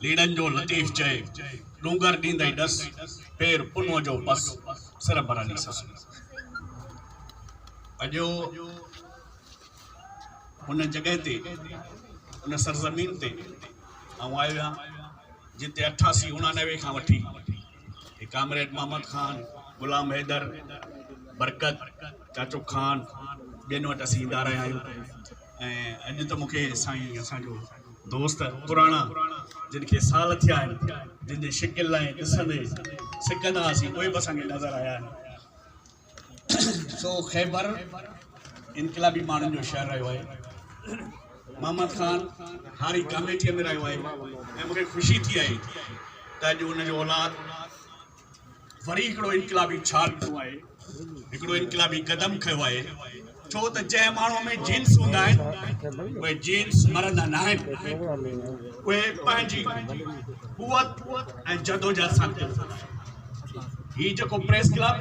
लीडन जो लतीफ़ चए डूंगर ॾींदई डस पेर पुनो जो बस सिर भरंदी सस अॼो हुन जगह ते हुन सरज़मीन ते आऊं आयो आहियां जिते 88 99 खां वठी कामरेड मोहम्मद खान गुलाम हैदर बरकत चाचो खान ॿियनि वटि असीं ईंदा रहिया आहियूं ऐं अॼु त मूंखे साईं असांजो दोस्त पुराणा जिन खे साल थिया आहिनि जिन जे शिकिल ऐं ॾिसंदे सिकंदा हुआसीं उहे बि असांखे नज़र आया आहिनि सो ख़ैबर इनकलाबी माण्हुनि जो शहर रहियो आहे मोहम्मद खान हारी कमेटीअ में रहियो आहे ऐं मूंखे ख़ुशी थी आहे त अॼु हुनजो औलाद वरी हिकिड़ो इनकलाबी छाल खयो आहे हिकिड़ो इनकलाबी क़दम खयो आहे छो त जंहिं माण्हूअ में जीन्स हूंदा आहिनि उहे जीन्स मरंदा न आहिनि उहे पंहिंजी क़ुवत ऐं जदोजहद सां हीउ जेको प्रेस क्लब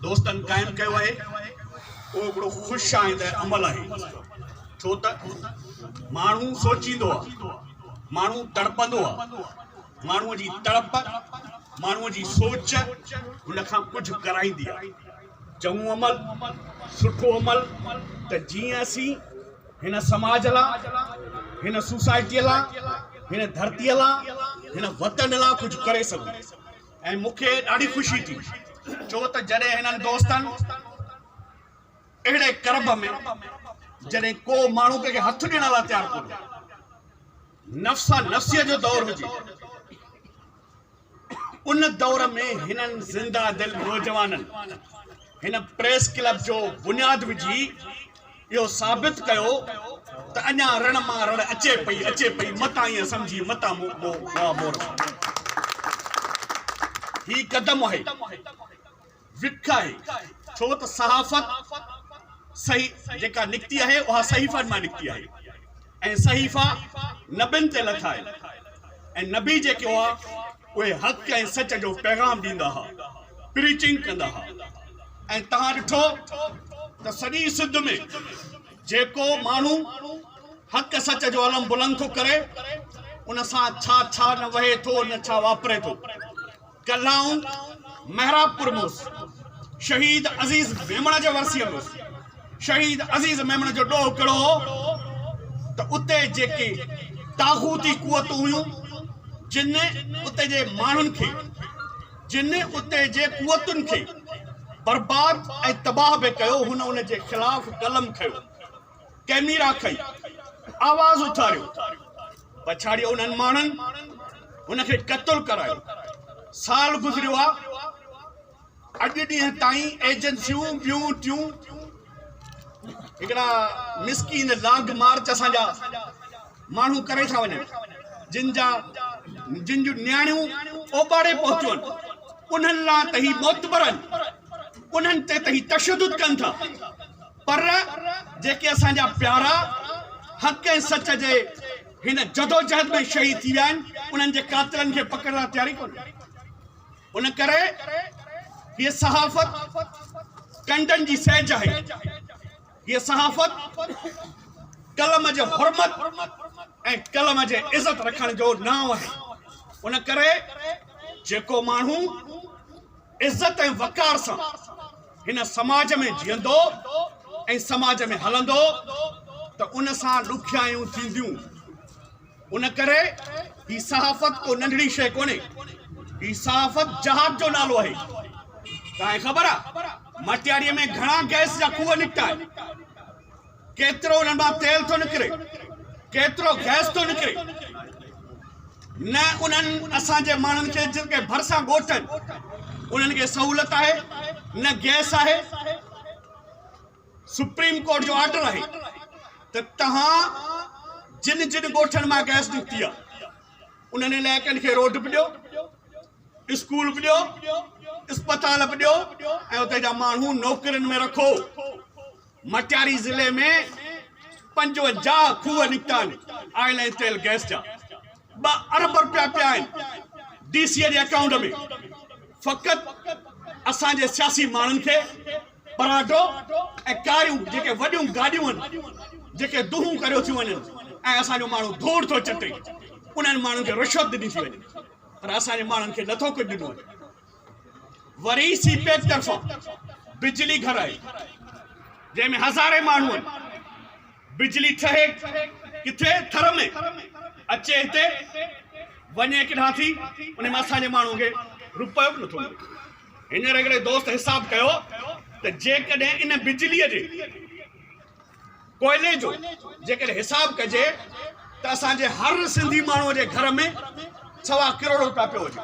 दोस्तनि क़ाइमु कयो आहे उहो हिकिड़ो ख़ुशि आईंदड़ अमल आहे छो त माण्हू सोचींदो आहे माण्हू तड़पंदो आहे माण्हूअ जी तड़प माण्हूअ जी सोच हुन खां कुझु कराईंदी आहे चङो अमल सुठो अमल त जीअं असीं हिन समाज लाइ हिन सोसाइटीअ लाइ हिन धरतीअ लाइ हिन वतन लाइ कुझु करे सघूं ऐं मूंखे ॾाढी ख़ुशी थी छो त जॾहिं हिननि दोस्तनि अहिड़े करब में जॾहिं को माण्हू कंहिंखे हथु ॾियण लाइ तयारु कोन्हे नफ़्सा नफ़्सीअ जो दौर हुजे उन दौर में हिननि ज़िंदा दिल नौजवाननि हिन प्रेस क्लब जो बुनियाद विझी इहो साबित कयो त अञा रण मां रण अचे पई मता ईअं सम्झी मता मोर ही क़दम आहे विख आहे छो त सहाफ़त सही जेका निकिती आहे उहा सहीफ़नि मां निकिती आहे ऐं सहीफ़ा नबियुनि ते लथा आहिनि ऐं नबी जेके हुआ उहे हक़ ऐं सच जो पैगाम ॾींदा हुआ प्रीचिंग कंदा हुआ ऐं तव्हां ॾिठो त सॼी सिंध में जेको माण्हू हक़ सच जो अलम बुलंद थो करे उन सां छा छा न वहे थो न छा वापरे थो कल्ह मेहराबपुर में शहीद अज़ीज़ मेमण जे वरसीअ में शहीद अज़ीज़ मेमण जो ॾोह कहिड़ो हो त उते जेके तागूती क़ुवतूं हुयूं जिन उते जे माण्हुनि खे जिन उते जे क़ुवतुनि खे बर्बाद ऐं तबाह बि कयो हुन उन जे ख़िलाफ़ कलम खयो कैमरा खई आवाज़ उथारियो पछाड़ियो उन्हनि माण्हुनि हुनखे क़त्ल करायो साल गुज़रियो आहे अॼु ॾींहं ताईं एजेंसियूं ॿियूं टियूं हिकिड़ा मिसकीन लाग मार्च असांजा माण्हू करे था वञनि जिन जूं न्याणियूं ओबाड़े पहुतियूं आहिनि उन्हनि लाइ त ही मोतबर आहिनि उन्हनि ते त ही तशद्दुद कनि था पर जेके असांजा प्यारा हक़ ऐं सच जे हिन जदोजहद में शहीद थी विया आहिनि उन्हनि जे कातिलनि खे पकड़ण लाइ तयारी कोन्हे उन करे हीअ सहाफ़त कंडनि जी सहज आहे हीअ सहाफ़त कलम जो हुरमत ऐं कलम जे इज़त रखण जो नाम आहे उन करे जेको माण्हू इज़त ऐं वकार सां हिन समाज में जीअंदो ऐं समाज में हलंदो त उन सां ॾुखियायूं थींदियूं उन करे ही सहाफ़त को नंढड़ी शइ कोन्हे ही सहाफ़त जहाद जो नालो आहे तव्हांखे ख़बर आहे मटियाड़ीअ में घणा गैस जा खूह निकिता आहिनि केतिरो उन्हनि मां तेल थो निकिरे केतिरो गैस थो निकिरे न उन्हनि असांजे माण्हुनि खे जिनके भरिसां ॻोठ आहिनि उन्हनि खे सहूलियत आहे न गैस आहे सुप्रीम कोर्ट जो ऑर्डर आहे त तव्हां जिन जिन ॻोठनि मां गैस निकिती आहे उन्हनि इलाइक़नि खे रोड बि ॾियो स्कूल बि ॾियो अस्पताल बि ॾियो ऐं उते जा माण्हू नौकरियुनि में रखो मटियारी ज़िले में 55 खूह निकिता आहिनि आयल ऐं तेल गैस जा 2 अरब रुपया पिया आहिनि डीसीअ जे अकाउंट में फ़क़ति असांजे सियासी माण्हुनि खे पराठो ऐं कारियूं जेके वॾियूं गाॾियूं आहिनि जेके दुहूं करियो थियूं वञनि ऐं असांजो माण्हू धूड़ थो चटे उन्हनि माण्हुनि खे रिश्वत ॾिनी थी वञे, पर असांजे माण्हुनि खे नथो कुझु ॾिनो वञे। वरी सीपेक तरफ़ां बिजली घर आहे जंहिंमें हज़ारे माण्हू आहिनि, बिजली ठहे किथे थर में, अचे हिते वञे किथां थी, उन में असांजे माण्हू खे रुपयो बि नथो मिले। हींअर हिकिड़े दोस्त हिसाब कयो त जेकॾहिं इन बिजलीअ जे कोयले जो जेकॾहिं हिसाब कजे त असांजे हर सिंधी माण्हूअ जे घर में 1.25 करोड़ रुपया पियो हुजे।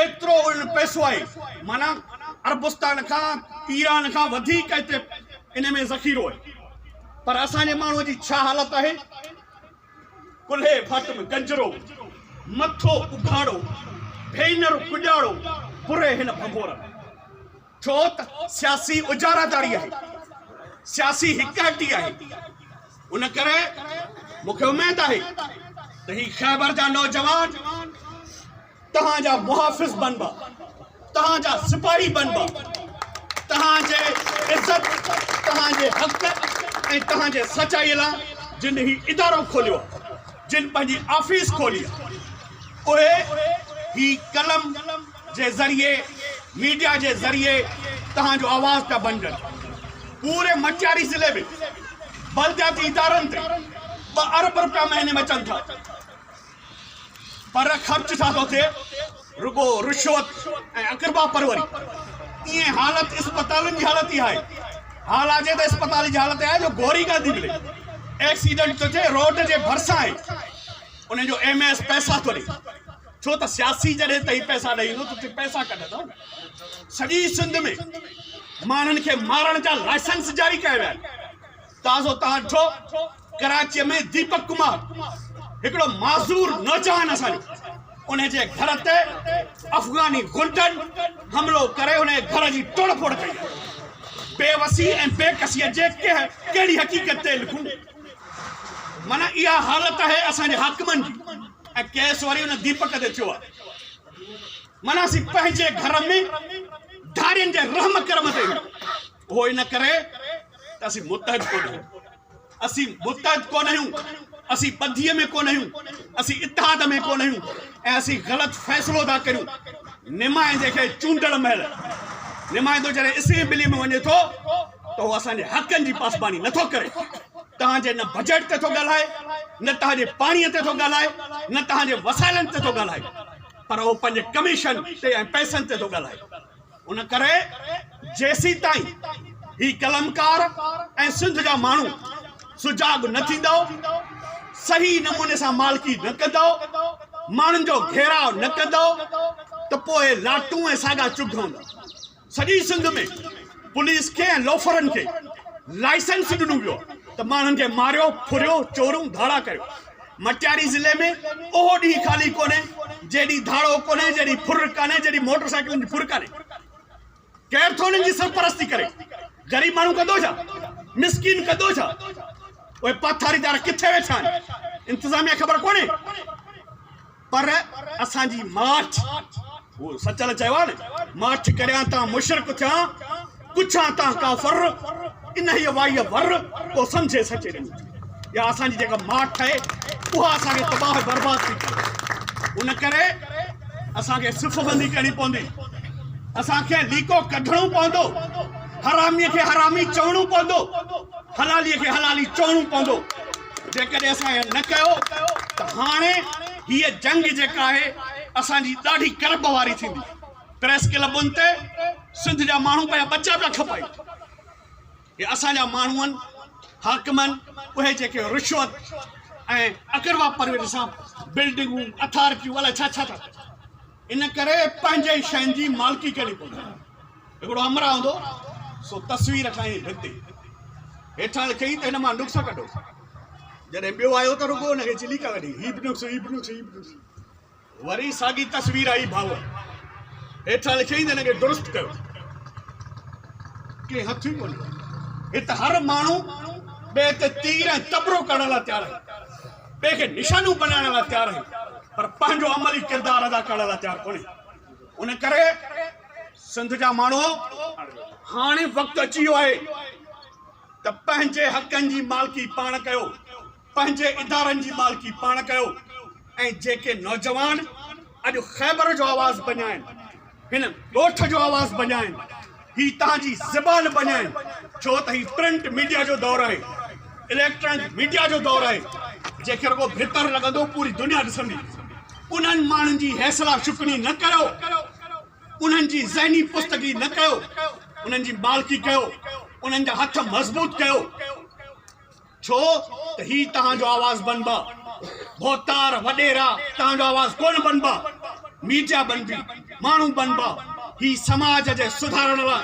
एतिरो उन पैसो आहे, माना अरबुस्तान खां ईरान खां वधीक हिते इन में ज़ख़ीरो आहे। पर असांजे माण्हूअ जी छा हालत आहे? कुल्हे फट में गंजरो, मथो उघाड़ो, भेनर कुॼाड़ो, पुरे हिन भंगोर। छो त सियासी उजारादारी आहे, सियासी हिकाटी आहे। उन करे मूंखे उमेद आहे त ही ख़ैबर जा नौजवान तव्हांजा मुहाफ़िज़ बनबा, तव्हांजा सिपाही बनबा, तव्हांजे इज़त, तव्हांजे हक़ ऐं तव्हांजे सचाई लाइ जिन ही इदारो खोलियो, जिन पंहिंजी ऑफिस खोली, उहे ही कलम जे ज़रिए, मीडिया जे ज़रिए तव्हांजो आवाज़ पिया बणजनि। पूरे मटियारी ज़िले में बलदियाती इदारनि ते 2 अरब रुपया महीने में अचनि था, पर ख़र्च छा थो थिए? रुगो रिश्वत ऐं अक़रबा परवरी। ईअं हालत इस्पतालुनि जी हालत ई आहे। हाल आहे त इस्पताल जी हालत आहे जो गोरी कान थी मिले, एक्सीडेंट थो थिए रोड जे भरिसां आहे, उन जो MS पैसा थो ॾे। छो त सियासी जॾहिं त ही पैसा ॾेई ईंदो त पैसा कढंदो। सॼी सिंध में माण्हुनि खे मारण जा लाइसेंस जारी कया विया आहिनि। ताज़ो तव्हां ॾिठो कराची में दीपक कुमार हिकिड़ो माज़ूर नौजवान असांजो, उन जे घर ते अफ़गानी गुंडनि हमलो करे उन घर जी तोड़ फोड़ कई। बेवसी ऐं बेकसीअ जे कहिड़ी हक़ीक़त ते लिखूं? माना इहा हालत आहे असांजे हाकिमनि जी, ऐं केस वरी उन दीपक ते थियो आहे। माना असीं पंहिंजे घर में धारियुनि जे रहम करम ते, उहो इन करे त असीं मुतहद कोन आहियूं, असीं मुतहद कोन आहियूं, असीं ॿधीअ में कोन आहियूं, असीं इत्तेहाद में कोन आहियूं, ऐं असीं ग़लति फ़ैसिलो था करियूं। निमाइंदे खे चूंडण महिल निमाइंदो जॾहिं असेंबली में वञे थो त उहो असांजे हक़नि जी पासबानी नथो करे। तव्हांजे न बजट ते थो ॻाल्हाए, न तव्हांजे पाणीअ ते थो ॻाल्हाए, न तव्हांजे वसाइलनि ते थो ॻाल्हाए, पर उहो पंहिंजे कमीशन ते ऐं पैसनि ते थो ॻाल्हाए। उन करे जेसीं ताईं ही कलमकार ऐं सिंध जा माण्हू सुजाग न थींदो, सही नमूने सां मालिकी न कंदो, माण्हुनि जो घेराव न कंदो, त पोइ लाटूं ऐं साॻा चुग हूंदा। सॼी सिंध में पुलिस खे ऐं लोफरनि खे लाइसेंस ॾिनो वियो त माण्हुनि खे मारियो, फुरियो, चोरूं, धाड़ा कयो। मटियारी ज़िले में उहो ॾींहुं ख़ाली कोन्हे जेॾी धाड़ो कोन्हे, जेॾी फुर कान्हे, जेॾी मोटरसाइकिलनि जी फुर कान्हे। केरु थो उन्हनि जी सरपरस्ती करे? ग़रीब माण्हू कंदो छा? मिसकिन कंदो छा? उहे पथारीदार किथे वेठा आहिनि? इंतिज़ामिया ख़बर कोन्हे। पर असांजी माठ, वो सचल चयो आहे न, माठ करियां तां मुशरक थिया, पुछां तां काफ़र, इन ही वाईअ वर को सम्झे सचे ॾिनो। या असांजी जेका माठ आहे उहा असांखे तबाह बर्बाद थी करे। उन करे असांखे सिफ़बंदी करणी पवंदी, असांखे लीको कढणो पवंदो, हरामीअ खे हरामी चवणो पवंदो, हलालीअ खे हलाली चवणो पवंदो। जेकॾहिं असां इहो न कयो त हाणे हीअ जंग जेका आहे असांजी ॾाढी करब वारी थींदी। प्रेस क्लबुनि ते सिंध जा माण्हू पंहिंजा बचा पिया खपाइनि। हे असांजा माण्हू आहिनि, हाकिमनि, उहे जेके रिश्वत ऐं अक़रबा परवरी सां बिल्डिंगूं, अथॉरिटियूं, अलाए छा छा था। इन करे पंहिंजे शयुनि जी मालिकी करणी पवंदी। हिकिड़ो अमरा हूंदो सो तस्वीर ठाही भिति हेठां लिखई त हिन मां नुक्स कढो। जॾहिं ॿियो आयो त रुगो हुनखे चिलीका कढी, हीउ बि नुक्स, हीउ बि नुक्स, हीउ बि नुक्स। वरी साॻी तस्वीर आई भाउ, हेठां लिखई त हिनखे दुरुस्त कयो। के हथ ई कोन्हे। हिते हर माण्हू ॿिए ते तीर ऐं तबरो करण लाइ तयारु आहे, ॿिए खे निशानूं बनाइण लाइ तयारु आहे, पर पंहिंजो अमली किरदारु अदा करण लाइ तयारु कोन्हे। उन करे सिंध जा माण्हू हाणे वक़्तु अची वियो आहे त पंहिंजे हक़नि जी मालिकी पाण कयो, पंहिंजे इदारनि जी मालिकी पाण कयो, ऐं जेके नौजवान अॼु ख़ैबर जो आवाज़ बणिया आहिनि, हिन ॻोठ जो आवाज़ बणिया आहिनि, ही तव्हांजी ज़बान बणिया आहिनि, छो त ही प्रिंट मीडिया जो दौर आहे, इलेक्ट्रॉनिक मीडिया जो दौर आहे, जंहिंखे रुॻो भितर लॻंदो पूरी दुनिया ॾिसंदी। उन्हनि माण्हुनि जी हैसला शुकनी न कयो, उन्हनि जी ज़हनी पुस्तगी न कयो, उन्हनि जी मालिकी कयो, उन्हनि जा हथ मज़बूत कयो, छो त ही तव्हांजो आवाज़ बनबा, भोतार वॾेरा तव्हांजो आवाज़ कोन बनबा, मीडिया बनबी, माण्हू बनबा, ही समाज जे सुधारण लाइ,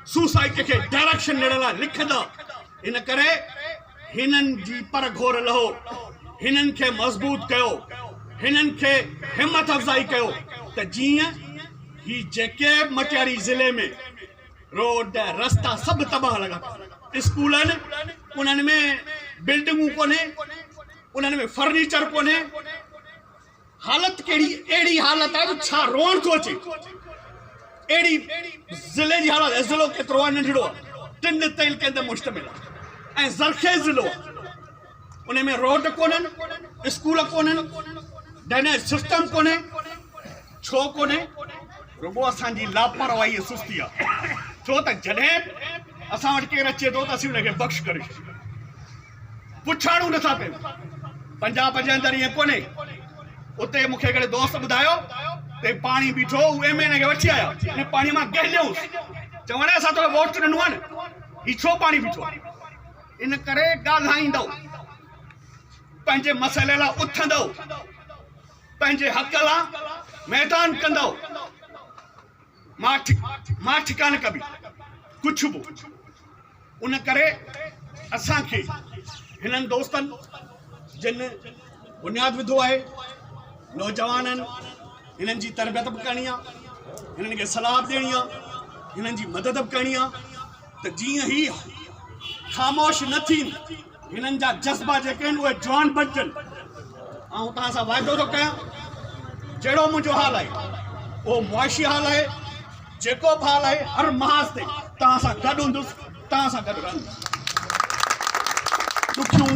सोसाइटी खे डायरेक्शन ॾियण लाइ लिखंदा। इन करे हिननि जी पर घोर लहो, हिननि खे मज़बूत कयो, हिननि खे हिम्मत अफ़ज़ाई कयो त जीअं ही जेके मटियारी ज़िले में रोड रस्ता सभु तबाह लॻा, स्कूलनि उन्हनि में बिल्डिंगूं कोन्हे, उन्हनि में फर्नीचर कोन्हे, हालत कहिड़ी अहिड़ी हालत आहे जो छा रोअण थो अचे, अहिड़ी ज़िले जी हालत। ज़िलो केतिरो आहे, नंढड़ो आहे, 3 तहसील ते मुश्तमिल आहे ऐं ज़रख़ेज़ ज़िलो आहे, उन में रोड कोन्हनि, स्कूल कोन्हनि, ड्रेनेज सिस्टम कोन्हे, छो कोन्हे? रुॻो असांजी लापरवाही ऐं सुस्ती आहे, छो त जॾहिं असां वटि केरु अचे थो त असीं हुनखे बख़्श करे पुछाणूं नथा कयूं। 50-75 ईअं कोन्हे, उते मूंखे हिकिड़े दोस्त ॿुधायो ते पाणी बीठो, उहे में हिनखे वठी आया, हिन पाणी मां गहलियोसि, चवण असां तोखे वोट ॾिनो आहे न, ही छो पाणी बीठो आहे? इन करे ॻाल्हाईंदव, पंहिंजे मसइले लाइ उथंदव, पंहिंजे हक़ लाइ मैदान कंदव, मां ठिकान कबी कुछ बि। उन करे असांखे हिननि दोस्तनि जिन बुनियाद विधो आहे, नौजवाननि, हिननि जी तरबियत बि करणी आहे, हिननि खे सलाह बि ॾियणी आहे, हिननि जी मदद बि करणी आहे, त जीअं ही ख़ामोश न थीनि, हिननि जा जज़्बा जेके आहिनि उहे जवान बणजनि। ऐं तव्हां सां वाइदो थो कयां, जहिड़ो मुंहिंजो हाल आहे उहो मुआशी हाल आहे, जेको बि हाल आहे हर महाज़ ते तव्हां सां गॾु हूंदुसि, तव्हां सां गॾु रहंदुसि। ॾुखियूं